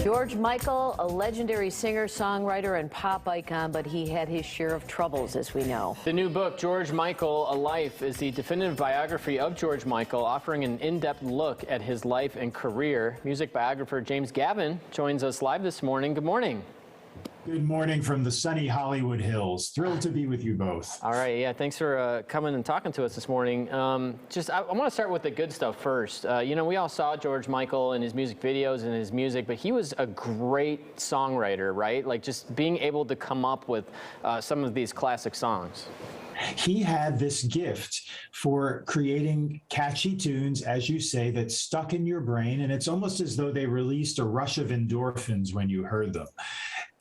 George Michael, a legendary singer, songwriter, and pop icon, but he had his share of troubles, as we know. The new book, George Michael, A Life, is the definitive biography of George Michael, offering an in-depth look at his life and career. Music biographer James Gavin joins us live this morning. Good morning. Good morning from the sunny Hollywood Hills. Thrilled to be with you both. All right, yeah, thanks for coming and talking to us this morning. I want to start with the good stuff first. You know, we all saw George Michael in his music videos and his music, but he was a great songwriter, right? Like just being able to come up with some of these classic songs. He had this gift for creating catchy tunes, as you say, that stuck in your brain, and it's almost as though they released a rush of endorphins when you heard them.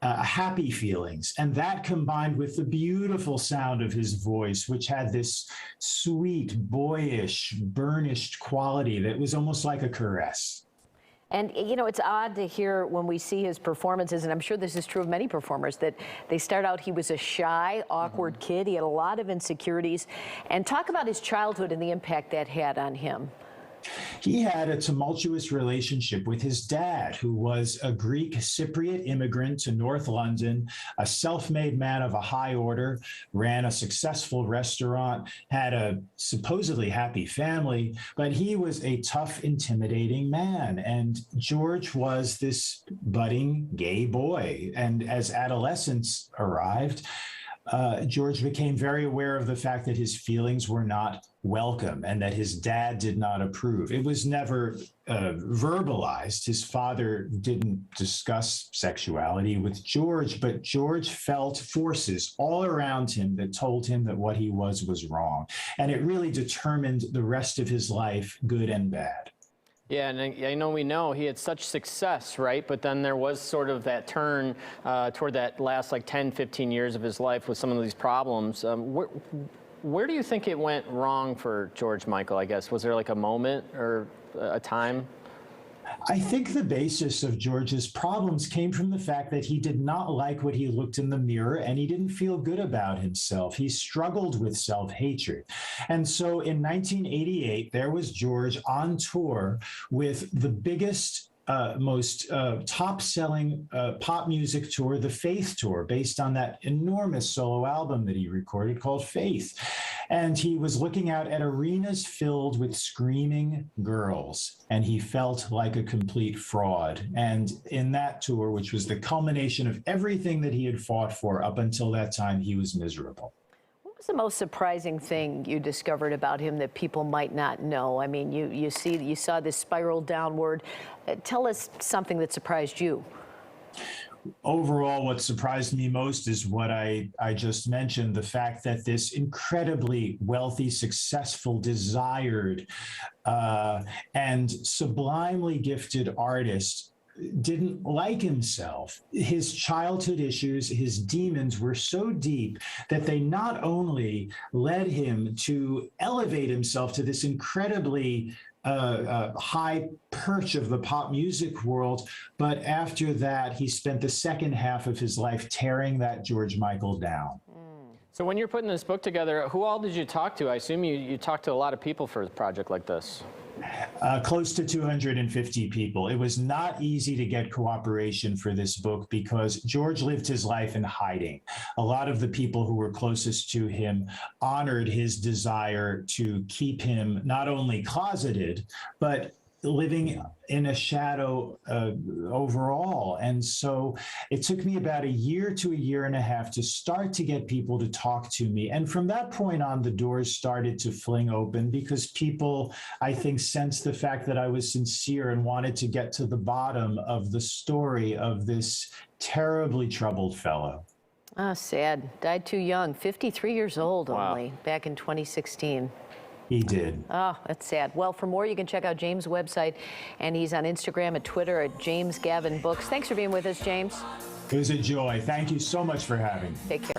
Happy feelings. And that combined with the beautiful sound of his voice, which had this sweet, boyish, burnished quality that was almost like a caress. And, you know, it's odd to hear when we see his performances, and I'm sure this is true of many performers, that they start out, he was a shy, awkward kid. He had a lot of insecurities. And talk about his childhood and the impact that had on him. He had a tumultuous relationship with his dad, who was a Greek Cypriot immigrant to North London, a self-made man of a high order, ran a successful restaurant, had a supposedly happy family, but he was a tough, intimidating man. And George was this budding gay boy. And as adolescence arrived, George became very aware of the fact that his feelings were not welcome and that his dad did not approve. It was never verbalized. His father didn't discuss sexuality with George, but George felt forces all around him that told him that what he was wrong. And it really determined the rest of his life, good and bad. Yeah, and I know we know he had such success, right? But then there was sort of that turn toward that last like 10, 15 years of his life with some of these problems. Where do you think it went wrong for George Michael, I guess? Was there like a moment or a time? I think the basis of George's problems came from the fact that he did not like what he looked in the mirror and he didn't feel good about himself. He struggled with self-hatred. And so in 1988, there was George on tour with the biggest most top-selling pop music tour, the Faith Tour, based on that enormous solo album that he recorded called Faith. And he was looking out at arenas filled with screaming girls, and he felt like a complete fraud. And in that tour, which was the culmination of everything that he had fought for up until that time, he was miserable. What was the most surprising thing you discovered about him that people might not know? I mean, you saw this spiral downward. Tell us something that surprised you. Overall, what surprised me most is what I just mentioned, the fact that this incredibly wealthy, successful, desired, and sublimely gifted artist didn't like himself. His childhood issues, his demons were so deep that they not only led him to elevate himself to this incredibly high perch of the pop music world, but after that, he spent the second half of his life tearing that George Michael down. So when you're putting this book together, who all did you talk to? I assume you talked to a lot of people for a project like this. Close to 250 people. It was not easy to get cooperation for this book because George lived his life in hiding. A lot of the people who were closest to him honored his desire to keep him not only closeted, but living in a shadow overall. And so it took me about a year to a year and a half to start to get people to talk to me. And from that point on, the doors started to fling open because people, I think, sensed the fact that I was sincere and wanted to get to the bottom of the story of this terribly troubled fellow. Ah, sad. Died too young, 53 years old only, Wow. back in 2016. He did. Oh, that's sad. Well, for more, you can check out James' website, and he's on Instagram and Twitter at James Gavin Books. Thanks for being with us, James. It was a joy. Thank you so much for having me. Take care.